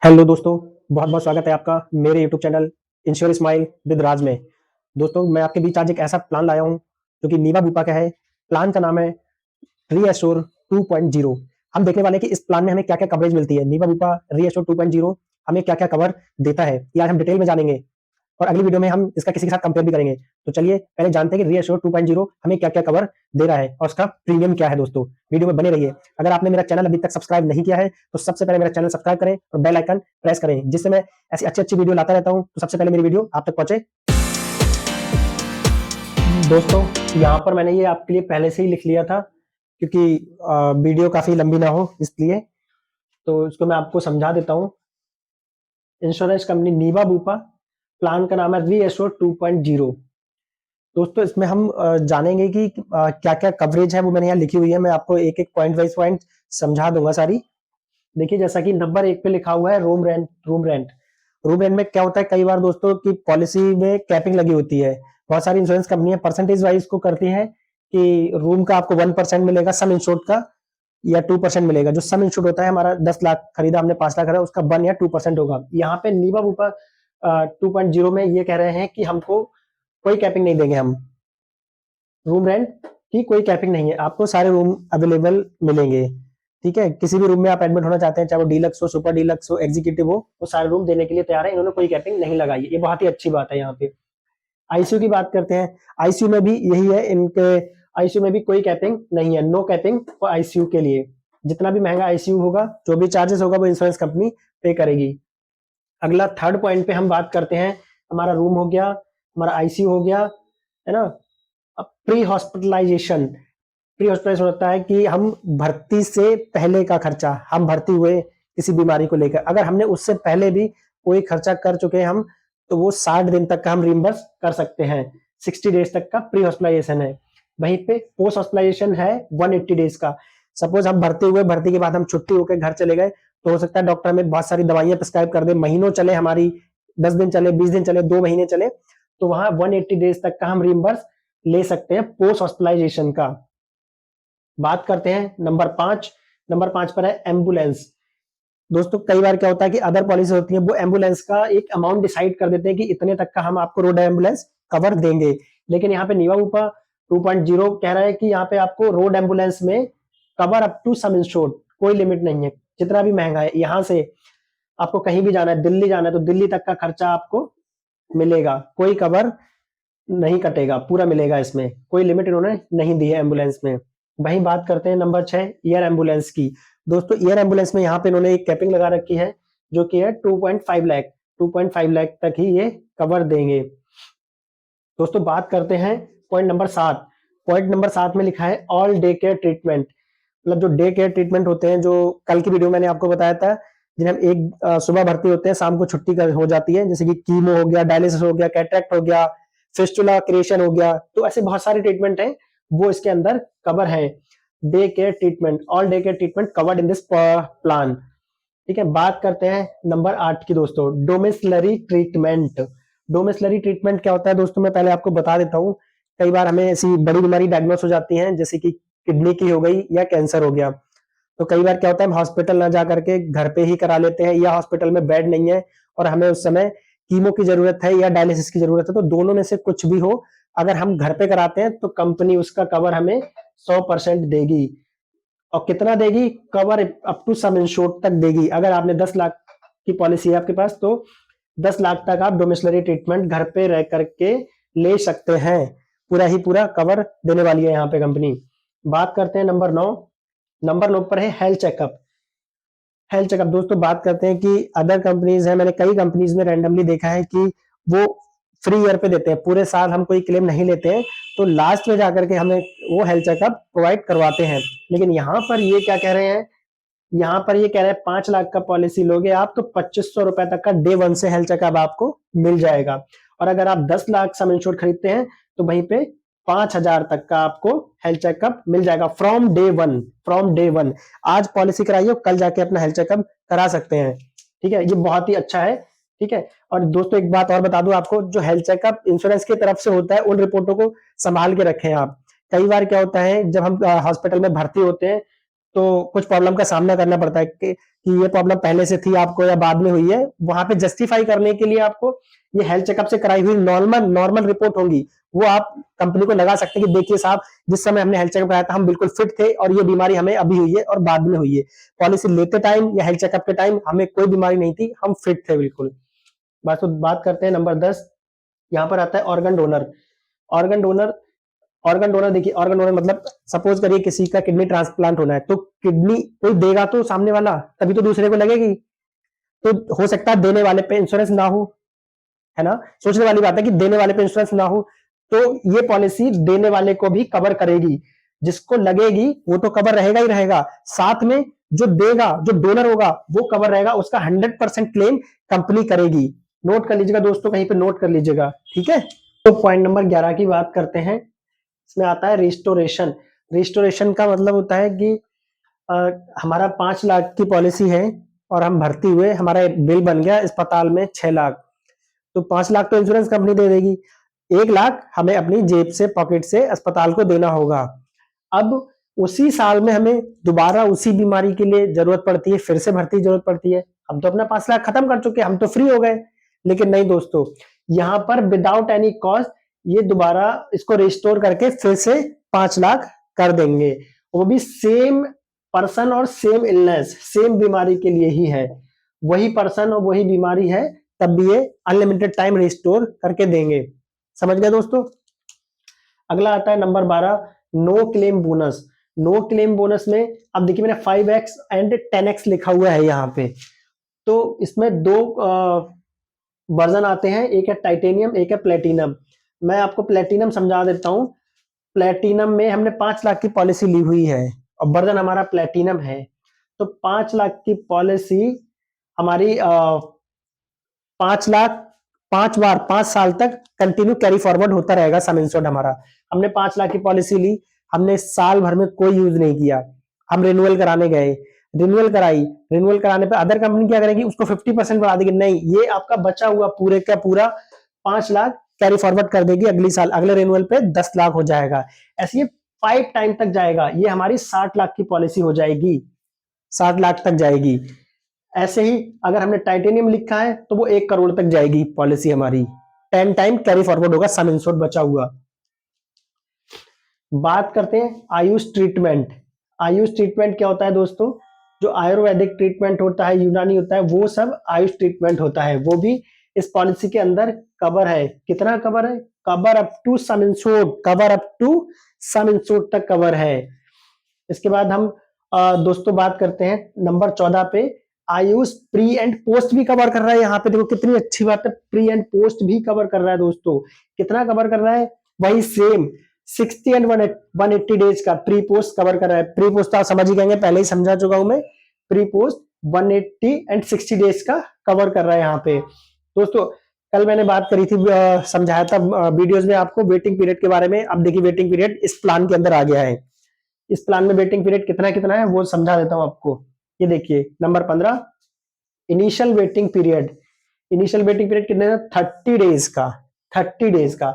Hello दोस्तों, बहुत बहुत स्वागत है आपका मेरे YouTube channel insure smile with Raj में। दोस्तों, मैं आपके बीच आज एक ऐसा प्लान लाया हूं जो कि नीवा बुपा का है। प्लान का नाम है रीएश्योर 2.0। हम देखने वाले हैं कि इस प्लान में हमें क्या क्या कवरेज मिलती है। नीवा बुपा रीएश्योर 2.0 हमें क्या क्या कवर देता है, ये आज हम डिटेल में जानेंगे और अगली वीडियो में हम इसका किसी के साथ कंपेयर भी करेंगे। तो चलिए पहले जानते हैं कि रीएश्योर 2.0 हमें क्या क्या कवर दे रहा है और उसका प्रीमियम क्या है। दोस्तों, वीडियो में बने रहिए। अगर आपने मेरा चैनल अभी तक सब्सक्राइब नहीं किया है तो सबसे पहले मेरा चैनल सब्सक्राइब करें और बेल आइकन प्रेस करें, जिससे मैं ऐसी अच्छी अच्छी वीडियो लाता रहता हूं तो सबसे पहले मेरी वीडियो आप तक पहुंचे। दोस्तों, यहाँ पर मैंने ये आपके लिए पहले से ही लिख लिया था क्योंकि वीडियो काफी लंबी ना हो, इसलिए तो इसको मैं आपको समझा देता हूँ। इंश्योरेंस कंपनी नीवा बुपा, प्लान का नाम है रीएश्योर 2.0। दोस्तों, इसमें हम जानेंगे कि क्या-क्या कवरेज है, वो मैंने यहाँ लिखी हुई है। मैं आपको एक-एक पॉइंट वाइज़ पॉइंट समझा दूँगा सारी। देखिए, जैसा कि नंबर 1 पे लिखा हुआ है room rent. Room rent room rent में क्या होता है, कई बार दोस्तों की पॉलिसी में कैपिंग लगी होती है। बहुत सारी इंश्योरेंस कंपनियाँ परसेंटेज वाइज़ को करती हैं कि रूम का आपको 1% मिलेगा, सम इंश्योर्ड का या 2% मिलेगा। जो सम इंश्योर्ड होता है, हमारा 10 लाख खरीदा हमने, 5 लाख खरीदा, उसका 1 या 2% होगा। यहाँ पे नीवा बुपा 2.0 में ये कह रहे हैं कि हमको कोई कैपिंग नहीं देंगे हम। रूम रेंट की कोई कैपिंग नहीं है, आपको सारे रूम अवेलेबल मिलेंगे। ठीक है, किसी भी रूम में आप एडमिट होना चाहते हैं, चाहे वो डीलक्स हो, सुपर डीलक्स हो, एग्जीक्यूटिव हो, वो सारे रूम देने के लिए तैयार है। इन्होंने कोई कैपिंग नहीं लगाई है, ये बहुत ही अच्छी बात है। यहाँ पे आईसीयू की बात करते हैं। आईसीयू में भी यही है, इनके आईसीयू में भी कोई कैपिंग नहीं है, नो कैपिंग फॉर आईसीयू के लिए। जितना भी महंगा आईसीयू होगा, जो भी चार्जेस होगा, वो इंश्योरेंस कंपनी पे करेगी। अगला थर्ड पॉइंट पे हम बात करते हैं। हमारा रूम हो गया, हमारा आईसीयू हो गया, है ना। अब प्री हॉस्पिटलाइजेशन। प्री हॉस्पिटलाइजेशन होता है कि हम भर्ती से पहले का खर्चा, हम भर्ती हुए किसी बीमारी को लेकर, अगर हमने उससे पहले भी कोई खर्चा कर चुके हैं हम, तो वो 60 दिन तक का हम रिम्बर्स कर सकते हैं। 60 डेज तक का प्री हॉस्पिटलाइजेशन है। वहीं पे पोस्ट हॉस्पिटलाइजेशन है 180 डेज का। सपोज हम भर्ती हुए, भर्ती के बाद हम छुट्टी होकर घर चले गए, तो हो सकता है डॉक्टर हमें बहुत सारी दवाइयां प्रिस्क्राइब कर दे, महीनों चले हमारी, 10 दिन चले, 20 दिन चले, 2 महीने चले, तो वहां 180 डेज तक का हम रिम्बर्स ले सकते हैं पोस्ट हॉस्पिटलाइजेशन का। बात करते हैं नंबर 5। नंबर 5 पर है एम्बुलेंस। दोस्तों, कई बार क्या होता है कि अदर पॉलिसी होती है, वो एम्बुलेंस का एक अमाउंट डिसाइड कर देते हैं कि इतने तक का हम आपको रोड एम्बुलेंस कवर देंगे। लेकिन यहाँ पे नीवा ऊपा 2.0 कह रहा है कि यहाँ पे आपको रोड एम्बुलेंस में cover up to sum insured, कोई लिमिट नहीं है। जितना भी महंगा है, यहाँ से आपको कहीं भी जाना है, दिल्ली जाना है, तो दिल्ली तक का खर्चा आपको मिलेगा, कोई कवर नहीं कटेगा, पूरा मिलेगा। इसमें कोई लिमिट इन्होंने नहीं दी है एम्बुलेंस में। वहीं बात करते हैं नंबर 6 एयर एम्बुलेंस की। दोस्तों, एयर एम्बुलेंस में यहाँ पे इन्होंने एक कैपिंग लगा रखी है, जो कि है 2.5 लाख। 2.5 लाख तक ही ये कवर देंगे। दोस्तों, बात करते हैं पॉइंट नंबर 7। पॉइंट नंबर 7 में लिखा है ऑल डे केयर ट्रीटमेंट। मतलब जो डे केयर ट्रीटमेंट होते हैं, जो कल की वीडियो मैंने आपको बताया था, जिन्हें हम एक सुबह भर्ती होते हैं, शाम को छुट्टी हो जाती है, जैसे कि कीमो हो गया, डायलिसिस हो गया, कैटरेक्ट हो गया, फिस्टुला क्रिएशन हो गया, तो ऐसे बहुत सारे ट्रीटमेंट हैं, वो इसके अंदर कवर है। Day care treatment, all day care treatment covered in this plan. ठीक है, बात करते हैं नंबर 8 की। दोस्तों, डोमिसलरी ट्रीटमेंट। डोमिसलरी ट्रीटमेंट क्या होता है दोस्तों, मैं पहले आपको बता देता हूँ। कई बार हमें ऐसी बड़ी बीमारी डायग्नोस हो जाती है, जैसे कि किडनी की हो गई या कैंसर हो गया, तो कई बार क्या होता है, हम हॉस्पिटल ना जा करके घर पे ही करा लेते हैं, या हॉस्पिटल में बेड नहीं है और हमें उस समय कीमो की जरूरत है या डायलिसिस की जरूरत है, तो दोनों में से कुछ भी हो, अगर हम घर पे कराते हैं तो कंपनी उसका कवर हमें 100% देगी। और कितना देगी? Cover up to sum insured तक देगी। अगर आपने 10 लाख की पॉलिसी है आपके पास, तो 10 लाख तक आप डोमिसलरी ट्रीटमेंट घर पे रह करके ले सकते हैं। पूरा ही पूरा कवर देने वाली है यहाँ पे कंपनी। बात करते हैं नंबर 9। नंबर 9 पर है हेल्थ चेकअप। हेल्थ चेकअप दोस्तों, बात करते हैं कि अदर कंपनीज है, मैंने कई कंपनीज में रैंडमली देखा है कि वो फ्री ईयर पे देते हैं, पूरे साल हम कोई क्लेम नहीं लेते हैं, तो लास्ट में जाकर के हमें वो हेल्थ चेकअप प्रोवाइड करवाते हैं। लेकिन यहाँ पर ये क्या कह रहे हैं, यहाँ पर ये कह रहे हैं 5 लाख का पॉलिसी लोगे आप, तो 2500 रुपए तक का डे 1 से हेल्थ चेकअप आपको मिल जाएगा। और अगर आप 10 लाख सम इंश्योर्ड खरीदते हैं, तो वहीं पे 5000 तक का आपको हेल्थ चेकअप मिल जाएगा फ्रॉम डे 1। फ्रॉम डे 1, आज पॉलिसी कराइए, कल जाके अपना हेल्थ चेकअप करा सकते हैं। ठीक है, ये बहुत ही अच्छा है। ठीक है, और दोस्तों एक बात और बता दूं आपको, जो हेल्थ चेकअप इंश्योरेंस की तरफ से होता है, उन रिपोर्टों को संभाल के रखें आप। कई बार क्या होता है, जब हम हॉस्पिटल में भर्ती होते हैं, तो कुछ प्रॉब्लम का सामना करना पड़ता है कि ये प्रॉब्लम पहले से थी आपको या बाद में हुई है, वहां पे जस्टिफाई करने के लिए आपको ये हेल्थ चेकअप से कराई हुई नॉर्मल नॉर्मल रिपोर्ट होगी, वो आप कंपनी को लगा सकते हैं कि देखिए साहब, जिस समय हमने हेल्थ चेकअप कराया था हम बिल्कुल फिट थे और ये बीमारी हमें अभी हुई है और बाद में हुई है। पॉलिसी लेते टाइम या हेल्थ चेकअप के टाइम हमें कोई बीमारी नहीं थी, हम फिट थे बिल्कुल। बात करते हैं नंबर 10। यहाँ पर आता है organ donor. Organ donor organ donor देखिए, ऑर्गन डोनर मतलब सपोज करिए किसी का किडनी ट्रांसप्लांट होना है, तो किडनी कोई देगा तो सामने वाला, तभी तो दूसरे को लगेगी। तो हो सकता है देने वाले पे इंश्योरेंस ना हो, है ना। सोचने वाली बात है कि देने वाले पे इंश्योरेंस ना हो, तो ये पॉलिसी देने वाले को भी कवर करेगी। जिसको लगेगी वो तो कवर रहेगा ही रहेगा, साथ में जो देगा, जो डोनर होगा वो कवर रहेगा, उसका 100% क्लेम कंपनी करेगी। नोट कर लीजिएगा दोस्तों, कहीं पे नोट कर लीजिएगा, ठीक है। तो पॉइंट नंबर 11 की बात करते हैं। इसमें आता है रिस्टोरेशन। रिस्टोरेशन का मतलब होता है कि अ, हमारा 5 लाख की पॉलिसी है और हम भर्ती हुए, हमारा बिल बन गया अस्पताल में 6 लाख, तो 5 लाख तो इंश्योरेंस कंपनी दे देगी, 1 लाख हमें अपनी जेब से पॉकेट से अस्पताल को देना होगा। अब उसी साल में हमें दोबारा उसी बीमारी के लिए जरूरत पड़ती है, फिर से भर्ती की जरूरत पड़ती है। हम तो अपना 5 लाख खत्म कर चुके, हम तो फ्री हो गए। लेकिन नहीं दोस्तों, यहाँ पर विदाउट एनी कॉस्ट ये दोबारा इसको रिस्टोर करके फिर से 5 लाख कर देंगे, वो भी सेम पर्सन और सेम इलनेस, सेम बीमारी के लिए ही है, वही पर्सन और वही बीमारी है, तब भी ये अनलिमिटेड टाइम रिस्टोर करके देंगे। समझ गए दोस्तों। अगला आता है number 12, no claim bonus. No claim bonus में अब देखिए मैंने 5x एंड 10x लिखा हुआ है यहाँ पे, तो इसमें दो वर्जन आते हैं, एक है टाइटेनियम, एक है प्लेटिनम। मैं आपको प्लेटिनम समझा देता हूँ। प्लेटिनम में हमने 5 लाख की पॉलिसी ली हुई है और वर्जन हमारा प्लेटिनम है, तो 5 लाख की पॉलिसी हमारी 5 लाख 5 बार 5 साल तक कंटिन्यू कैरी फॉरवर्ड होता रहेगा सम इंश्योर्ड हमारा। हमने 5 लाख की पॉलिसी ली, हमने साल भर में कोई यूज नहीं किया, हम रिन्यूअल कराने गए, रिन्यूअल कराई, रिन्यूअल कराने पे अदर कंपनी क्या करेगी, उसको 50% बढ़ा देगी, नहीं ये आपका बचा हुआ पूरे का पूरा 5 लाख कैरी फॉरवर्ड कर देगी, अगली साल अगले रिन्यूअल पे 10 लाख हो जाएगा। ऐसे ये 5 टाइम तक जाएगा, ये हमारी 60 लाख की पॉलिसी हो जाएगी, 60 लाख तक जाएगी। ऐसे ही अगर हमने टाइटेनियम लिखा है तो वो 1 करोड़ तक जाएगी पॉलिसी हमारी, 10 टाइम कैरी फॉरवर्ड होगा सम इंश्योर्ड बचा हुआ। बात करते हैं आयुष ट्रीटमेंट। आयुष ट्रीटमेंट क्या होता है दोस्तों, जो आयुर्वेदिक ट्रीटमेंट होता है, यूनानी होता है, वो सब आयुष ट्रीटमेंट होता है, वो भी इस पॉलिसी के अंदर कवर है। कितना कवर है, cover up to sum insured, cover up to sum insured तक कवर है। इसके बाद हम दोस्तों बात करते हैं नंबर 14 पे, आयुष प्री एंड पोस्ट भी कवर कर रहा है। यहाँ पे देखो कितनी अच्छी बात है, प्री एंड पोस्ट भी कवर कर रहा है दोस्तों। कितना कवर कर रहा है, वही सेम 60 एंड 180 डेज का प्री पोस्ट कवर कर रहा है। प्री पोस्ट तो आप समझ ही गए, पहले ही समझा चुका हूं मैं। प्री पोस्ट 180 एंड 60 डेज का कवर कर रहा है यहाँ पे दोस्तों। कल मैंने बात करी थी, समझाया था वीडियोस में आपको वेटिंग पीरियड के बारे में। अब देखिए वेटिंग पीरियड इस प्लान के अंदर आ गया है, इस प्लान में वेटिंग पीरियड कितना कितना है वो समझा देता हूं आपको। ये देखिए number 15, initial waiting period. Initial waiting period कितने का, 30 डेज का, 30 डेज का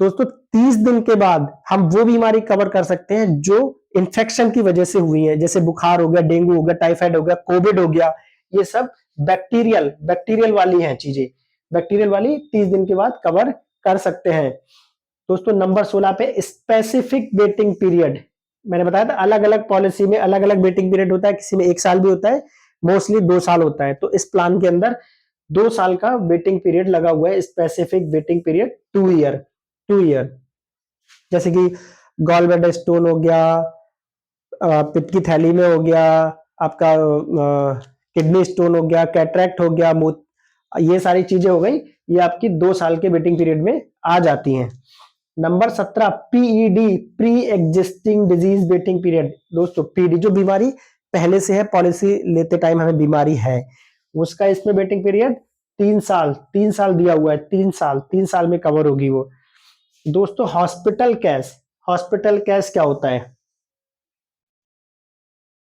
दोस्तों। 30 दिन के बाद हम वो बीमारी कवर कर सकते हैं जो इन्फेक्शन की वजह से हुई है, जैसे बुखार हो गया, डेंगू हो गया, टाइफाइड हो गया, कोविड हो गया, ये सब बैक्टीरियल बैक्टीरियल वाली हैं चीजें, बैक्टीरियल वाली 30 दिन के बाद कवर कर सकते हैं दोस्तों। नंबर 16 पे स्पेसिफिक वेटिंग पीरियड। मैंने बताया था अलग अलग पॉलिसी में अलग अलग वेटिंग पीरियड होता है, किसी में 1 साल भी होता है, मोस्टली 2 साल होता है। तो इस प्लान के अंदर 2 साल का वेटिंग पीरियड लगा हुआ है, specific waiting period 2 year, 2 year. जैसे कि गॉल ब्लैडर स्टोन हो गया, पित्त की थैली में हो गया, आपका किडनी स्टोन हो गया, कैटरैक्ट हो गया, ये सारी चीजें हो गई, ये आपकी 2 साल के वेटिंग पीरियड में आ जाती हैं। Number 17, PED, pre existing disease waiting period. दोस्तों पीडी जो बीमारी पहले से है, पॉलिसी लेते टाइम हमें बीमारी है, उसका इसमें वेटिंग पीरियड 3 साल, 3 साल दिया हुआ है, 3 साल, 3 साल में कवर होगी वो दोस्तों। हॉस्पिटल कैश, हॉस्पिटल कैश क्या होता है,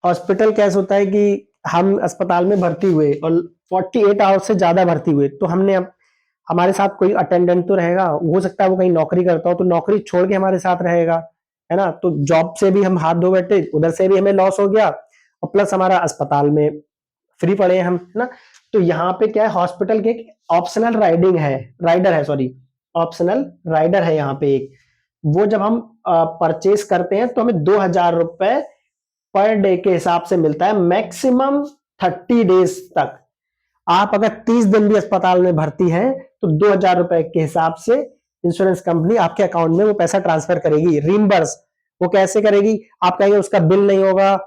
हॉस्पिटल कैश होता है कि हम अस्पताल में भर्ती हुए और 48 आवर्स से ज्यादा भर्ती हुए, तो हमने अब हमारे साथ कोई अटेंडेंट तो रहेगा, हो सकता है वो कहीं नौकरी करता हो तो नौकरी छोड़ के हमारे साथ रहेगा, है ना, तो जॉब से भी हम हाथ धो बैठे, उधर से भी हमें लॉस हो गया, और प्लस हमारा अस्पताल में फ्री पड़े हम, है ना। तो यहाँ पे क्या है, हॉस्पिटल के एक ऑप्शनल राइडर है, सॉरी, ऑप्शनल राइडर है यहाँ पे एक, वो जब हम परचेज करते हैं तो हमें 2,000 रुपए पर डे के हिसाब से मिलता है, मैक्सिमम 30 डेज तक। आप अगर 30 दिन भी अस्पताल में भर्ती हैं तो 2,000 रुपए के हिसाब से इंश्योरेंस कंपनी आपके अकाउंट में वो पैसा ट्रांसफर करेगी, रिम्बर्स। वो कैसे करेगी, आप कहेंगे उसका बिल नहीं होगा,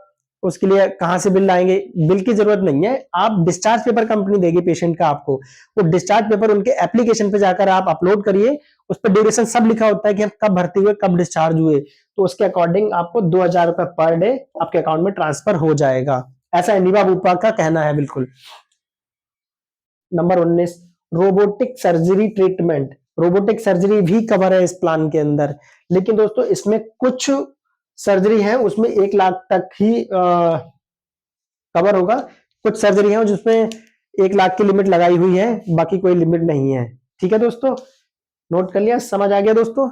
उसके लिए कहां से बिल लाएंगे, बिल की जरूरत नहीं है, आप डिस्चार्ज पेपर कंपनी देगी पेशेंट का आपको, वो डिस्चार्ज पेपर उनके एप्लीकेशन पे जाकर आप अपलोड करिए, उस पर ड्यूरेशन सब लिखा होता है कि हम कब भर्ती हुए, कब डिस्चार्ज हुए, तो उसके अकॉर्डिंग आपको 2,000 रुपए पर डे आपके अकाउंट में ट्रांसफर हो जाएगा। ऐसा निवा बुपा का कहना है, बिल्कुल। Number 19, robotic surgery treatment. Robotic surgery भी कवर है इस प्लान के अंदर, लेकिन दोस्तों इसमें कुछ सर्जरी है उसमें 1 लाख तक ही कवर होगा, कुछ सर्जरी है जिसमें 1 लाख की लिमिट लगाई हुई है, बाकी कोई लिमिट नहीं है। ठीक है दोस्तों, नोट कर लिया, समझ आ गया दोस्तों।